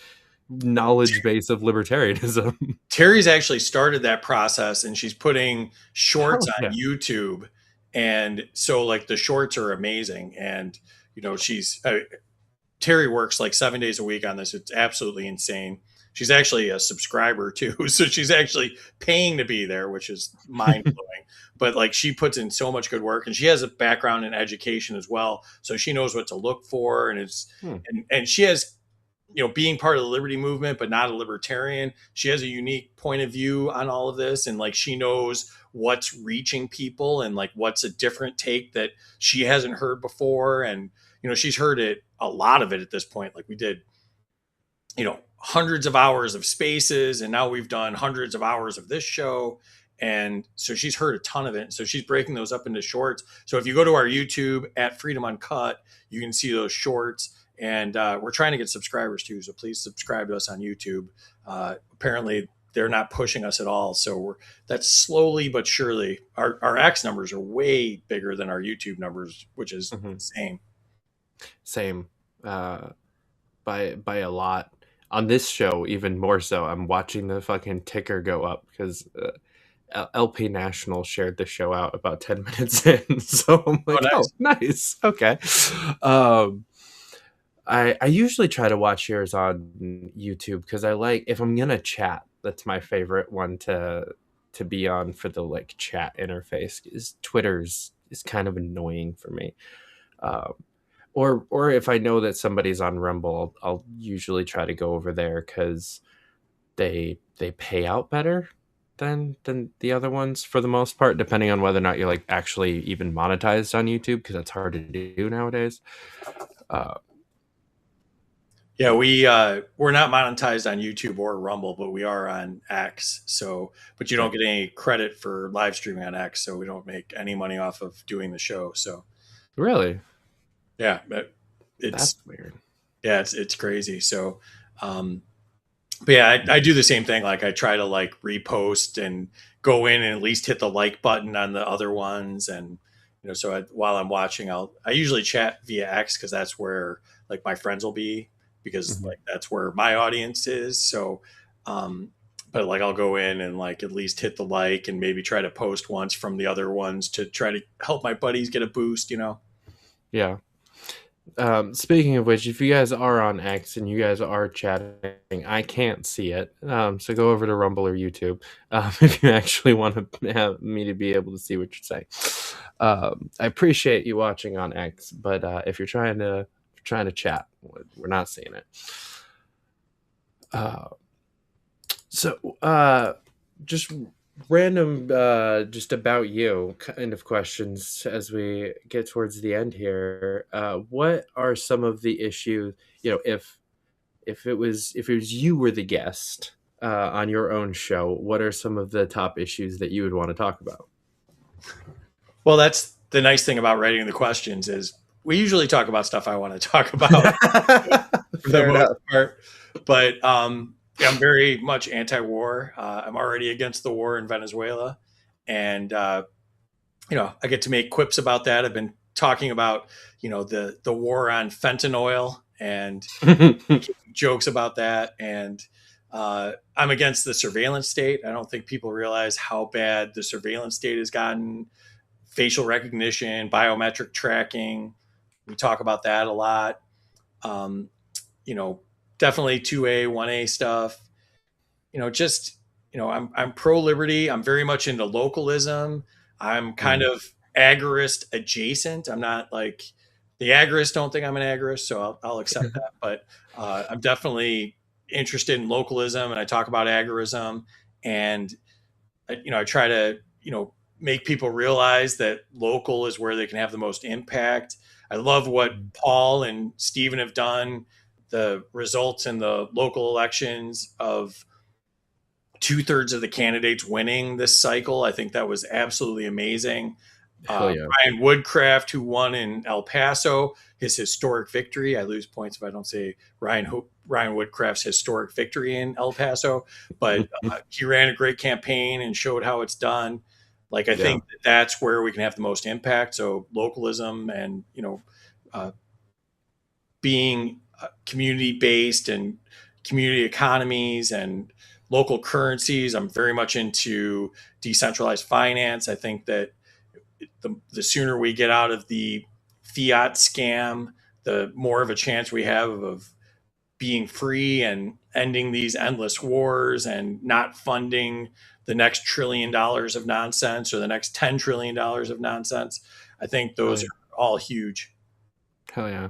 knowledge base of libertarianism. Terry's actually started that process, and she's putting shorts on YouTube, and so like the shorts are amazing. And Terry works like 7 days a week on this. It's absolutely insane. She's actually a subscriber too, so she's actually paying to be there, which is mind blowing. But like she puts in so much good work, and she has a background in education as well, so she knows what to look for. And and she has, being part of the liberty movement, but not a libertarian. She has a unique point of view on all of this, and like she knows what's reaching people and like what's a different take that she hasn't heard before. And she's heard a lot of it at this point. Like we did, hundreds of hours of spaces, and now we've done hundreds of hours of this show. And so she's heard a ton of it. So she's breaking those up into shorts. So if you go to our YouTube at Freedom Uncut, you can see those shorts. And we're trying to get subscribers too. So please subscribe to us on YouTube. Apparently they're not pushing us at all. So that's slowly but surely. Our X numbers are way bigger than our YouTube numbers, which is insane. Same, by a lot. On this show, even more so. I'm watching the fucking ticker go up because LP National shared the show out about 10 minutes in. So I'm like, nice. Okay. I usually try to watch yours on YouTube because I like, if I'm gonna chat, that's my favorite one to be on for the like chat interface. Is Twitter's is kind of annoying for me. Or if I know that somebody's on Rumble, I'll usually try to go over there because they pay out better than the other ones for the most part, depending on whether or not you're like actually even monetized on YouTube, because that's hard to do nowadays. Yeah, we're not monetized on YouTube or Rumble, but we are on X. So, but you don't get any credit for live streaming on X, so we don't make any money off of doing the show. So, really, yeah, that's weird. Yeah, it's crazy. So, but yeah, I do the same thing. Like I try to like repost and go in and at least hit the like button on the other ones, and so while I'm watching, I usually chat via X because that's where like my friends will be. Because like that's where my audience is. So, but but like I'll go in and like at least hit the like and maybe try to post once from the other ones to try to help my buddies get a boost, you know? Yeah. Speaking of which, if you guys are on X and you guys are chatting, I can't see it. So go over to Rumble or YouTube if you actually want to have me to be able to see what you're saying. I appreciate you watching on X, but if you're trying to chat, we're not seeing it. So just random, just about you kind of questions as we get towards the end here. What are some of the issues, if it was you were the guest on your own show, what are some of the top issues that you would want to talk about? Well, that's the nice thing about writing the questions is we usually talk about stuff I want to talk about for the most part. But yeah, I'm very much anti-war. I'm already against the war in Venezuela. And, I get to make quips about that. I've been talking about, the war on fentanyl and jokes about that. And I'm against the surveillance state. I don't think people realize how bad the surveillance state has gotten. Facial recognition, biometric tracking. We talk about that a lot. Definitely 2A, 1A stuff. I'm pro liberty. I'm very much into localism. I'm kind of agorist adjacent. I'm not like the agorists don't think I'm an agorist, so I'll accept that. But I'm definitely interested in localism, and I talk about agorism, and I try to make people realize that local is where they can have the most impact. I love what Paul and Stephen have done. The results in the local elections of 2/3 of the candidates winning this cycle. I think that was absolutely amazing. Ryan Woodcraft, who won in El Paso, his historic victory. I lose points if I don't say Ryan Woodcraft's historic victory in El Paso, but he ran a great campaign and showed how it's done. Like, I think that's where we can have the most impact. So localism and, being community-based and community economies and local currencies. I'm very much into decentralized finance. I think that the sooner we get out of the fiat scam, the more of a chance we have of being free and ending these endless wars and not funding the next $1 trillion of nonsense or the next $10 trillion of nonsense. I think those are all huge. Hell yeah.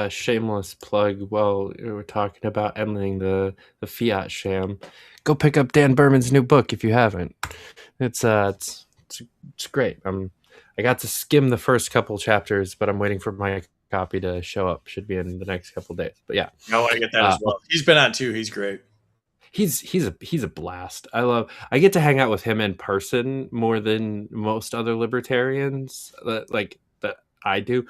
Shameless plug. Well, we're talking about ending the fiat sham. Go pick up Dan Berman's new book if you haven't. It's great. I got to skim the first couple chapters, but I'm waiting for my copy to show up. Should be in the next couple days. But yeah, I want to get that as well. He's been on too. He's great. He's a blast. I get to hang out with him in person more than most other libertarians that I do.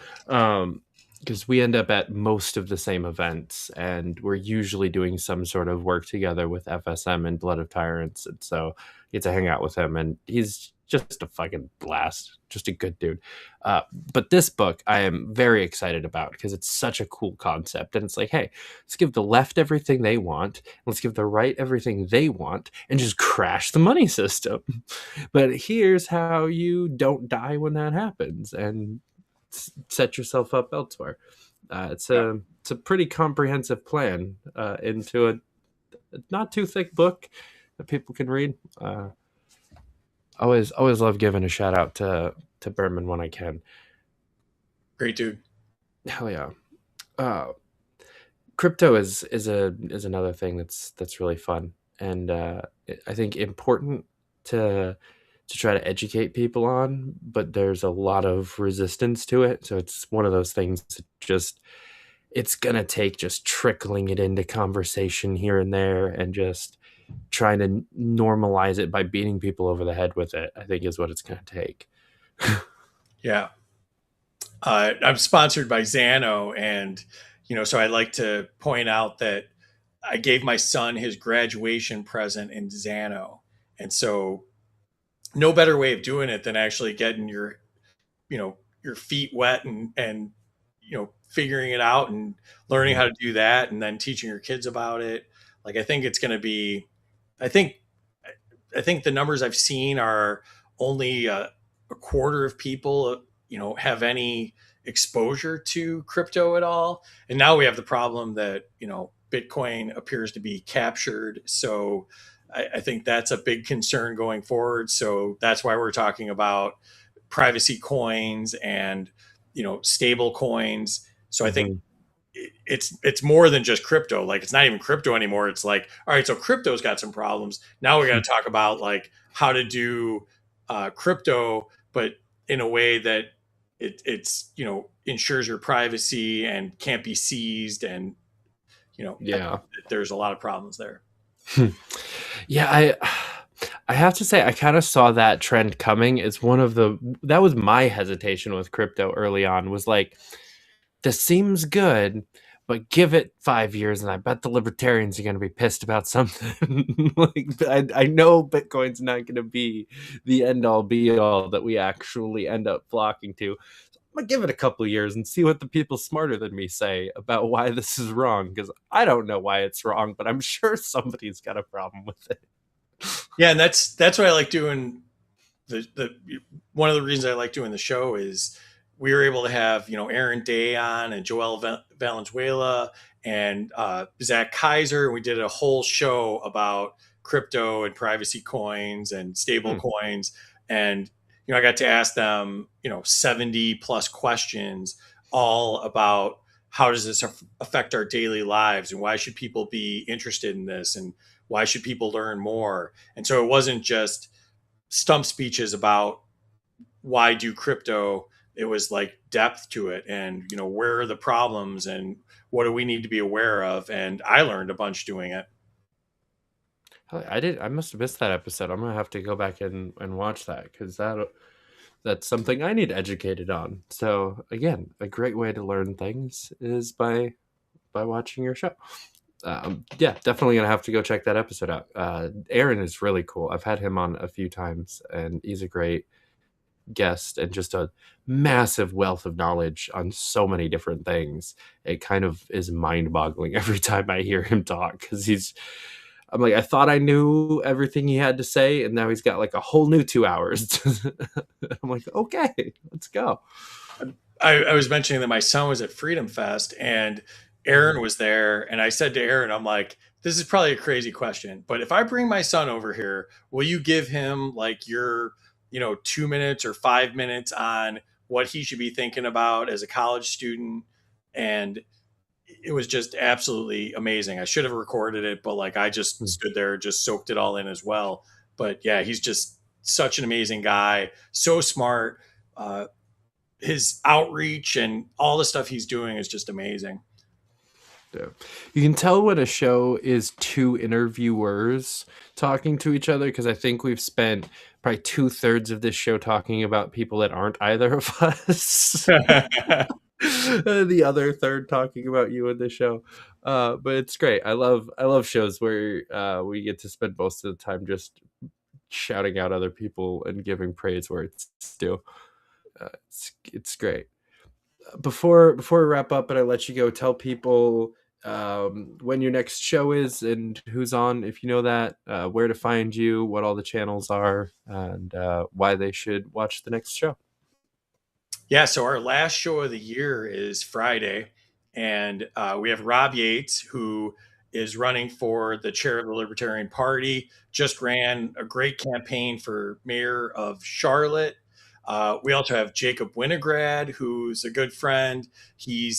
Because we end up at most of the same events, and we're usually doing some sort of work together with FSM and Blood of Tyrants, and so I get to hang out with him, and he's just a fucking blast, just a good dude. But this book I am very excited about because it's such a cool concept, and it's like, hey, let's give the left everything they want, let's give the right everything they want, and just crash the money system. But here's how you don't die when that happens, and set yourself up elsewhere. It's a pretty comprehensive plan into a not too thick book that people can read. Always love giving a shout out to Berman when I can. Great dude. Hell yeah. Crypto is another thing that's really fun, and I think important to try to educate people on, but there's a lot of resistance to it. So it's one of those things that it's gonna take just trickling it into conversation here and there and just trying to normalize it by beating people over the head with it, I think is what it's gonna take. Yeah. I'm sponsored by Xano, and so I like to point out that I gave my son his graduation present in Xano, and so no better way of doing it than actually getting your feet wet and figuring it out and learning how to do that, and then teaching your kids about it. Like, I think it's going to be, I think I think the numbers I've seen are only a quarter of people, have any exposure to crypto at all. And now we have the problem that, Bitcoin appears to be captured. So I think that's a big concern going forward. So that's why we're talking about privacy coins and, stable coins. So I think it's more than just crypto. Like, it's not even crypto anymore. It's like, all right, so crypto's got some problems. Now we got to talk about like how to do crypto, but in a way that it's ensures your privacy and can't be seized, and there's a lot of problems there. Yeah, I have to say I kind of saw that trend coming. It's that was my hesitation with crypto early on, was like, this seems good, but give it 5 years and I bet the libertarians are going to be pissed about something. Like, I know Bitcoin's not going to be the end all be all that we actually end up flocking to. So I'm going to give it a couple of years and see what the people smarter than me say about why this is wrong, because I don't know why it's wrong, but I'm sure somebody's got a problem with it. Yeah, and that's why I like doing the one of the reasons I like doing the show is we were able to have, Aaron Day on, and Joel Valenzuela, and Zach Kaiser. We did a whole show about crypto and privacy coins and stable coins. And, I got to ask them, 70 plus questions, all about how does this affect our daily lives, and why should people be interested in this, and why should people learn more? And so it wasn't just stump speeches about why do crypto. It was like depth to it, and where are the problems and what do we need to be aware of. And I learned a bunch doing it. I must have missed that episode. I'm gonna have to go back and watch that, because that's something I need educated on. So again, a great way to learn things is by watching your show. Yeah, definitely gonna have to go check that episode out. Aaron is really cool. I've had him on a few times, and he's a great guest and just a massive wealth of knowledge on so many different things. It kind of is mind-boggling every time I hear him talk, because I'm like, I thought I knew everything he had to say, and now he's got like a whole new 2 hours. I'm like, okay, let's go. I was mentioning that my son was at Freedom Fest and Aaron was there, and I said to Aaron, I'm like, this is probably a crazy question, but if I bring my son over here, will you give him like your 2 minutes or 5 minutes on what he should be thinking about as a college student? And it was just absolutely amazing. I should have recorded it, but like, I just stood there, just soaked it all in as well. But yeah, he's just such an amazing guy. So smart. His outreach and all the stuff he's doing is just amazing. Yeah. You can tell when a show is two interviewers talking to each other, because I think we've spent probably 2/3 of this show talking about people that aren't either of us. The other third talking about you in the show. But it's great. I love shows where we get to spend most of the time just shouting out other people and giving praise where it's due. It's great. Before we wrap up and I let you go, tell people when your next show is and who's on, if you know that, where to find you, what all the channels are, and why they should watch the next show. Yeah, so our last show of the year is Friday, and we have Rob Yates, who is running for the chair of the Libertarian Party, just ran a great campaign for mayor of Charlotte. We also have Jacob Winograd, who's a good friend. He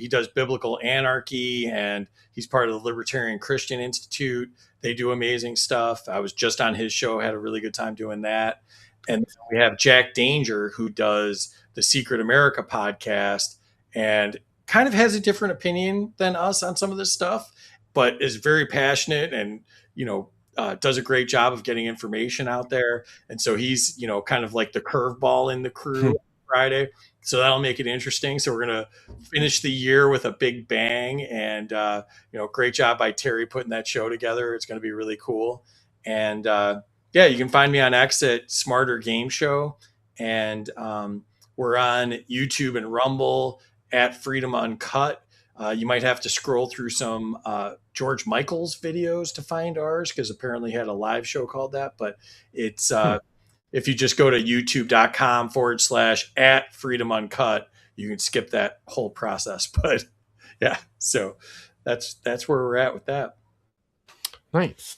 does biblical anarchy, and he's part of the Libertarian Christian Institute. They do amazing stuff. I was just on his show, had a really good time doing that. And we have Jack Danger, who does the Secret America podcast and kind of has a different opinion than us on some of this stuff, but is very passionate and, does a great job of getting information out there. And so he's, kind of like the curveball in the crew on Friday. So that'll make it interesting. So we're going to finish the year with a big bang, and, great job by Terry putting that show together. It's going to be really cool. And, yeah, you can find me on X at Smarter Game Show. And we're on YouTube and Rumble at Freedom Uncut. You might have to scroll through some George Michael's videos to find ours, because apparently he had a live show called that. But it's if you just go to youtube.com/@freedom uncut, you can skip that whole process. But yeah, so that's where we're at with that. Nice.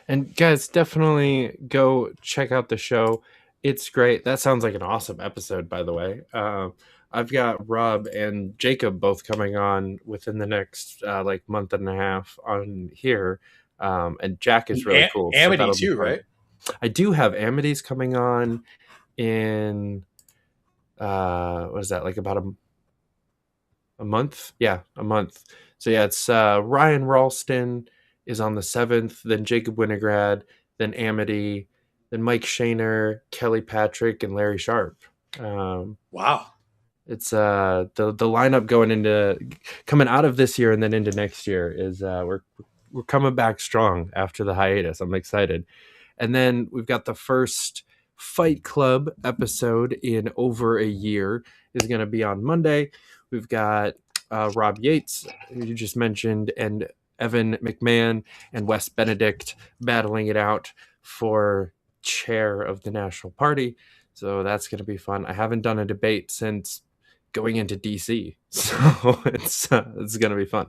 And guys, definitely go check out the show. It's great. That sounds like an awesome episode, by the way. I've got Rob and Jacob both coming on within the next like month and a half on here. And Jack is really cool. Amity that'll too, be fun. right? I do have Amity's coming on in what is that, like about a month? Yeah, a month. So yeah, it's Ryan Ralston is on the 7th, then Jacob Winograd, then Amity, then Mike Shaner, Kelly Patrick, and Larry Sharp. Wow. It's the lineup coming out of this year and then into next year is we're coming back strong after the hiatus. I'm excited. And then we've got the first Fight Club episode in over a year is going to be on Monday. We've got Rob Yates, who you just mentioned, and Evan McMahon and Wes Benedict battling it out for chair of the National Party. So that's going to be fun. I haven't done a debate since going into DC, so it's going to be fun.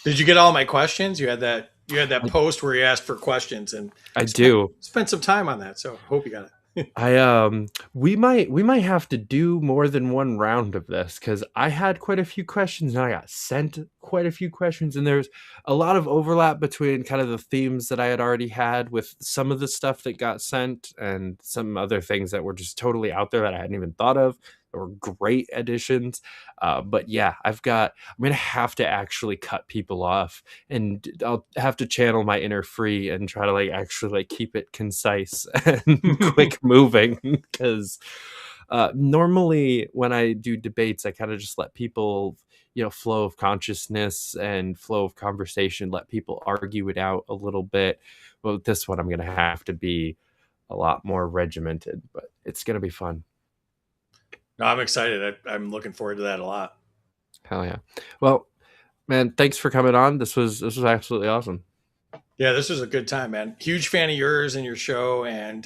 Did you get all my questions? You had that post where you asked for questions, and I spent some time on that. So hope you got it. We might have to do more than one round of this, because I had quite a few questions and I got sent quite a few questions, and there's a lot of overlap between kind of the themes that I had already had with some of the stuff that got sent and some other things that were just totally out there that I hadn't even thought of. They were great additions. But yeah, I'm going to have to actually cut people off, and I'll have to channel my inner free and try to actually keep it concise and quick moving, because normally when I do debates, I kind of just let people, flow of consciousness and flow of conversation, let people argue it out a little bit. Well, with this one, I'm going to have to be a lot more regimented, but it's going to be fun. No, I'm excited. I'm looking forward to that a lot. Hell yeah. Well, man, thanks for coming on. This was absolutely awesome. Yeah, this was a good time, man. Huge fan of yours and your show, and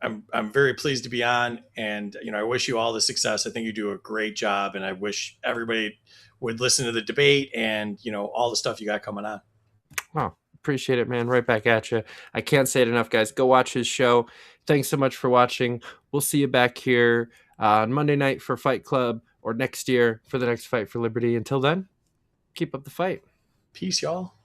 I'm very pleased to be on. And I wish you all the success. I think you do a great job, and I wish everybody would listen to the debate and all the stuff you got coming on. Wow, appreciate it, man. Right back at you. I can't say it enough, guys. Go watch his show. Thanks so much for watching. We'll see you back here on Monday night for Fight Club, or next year for the next Fight for Liberty. Until then, keep up the fight. Peace, y'all.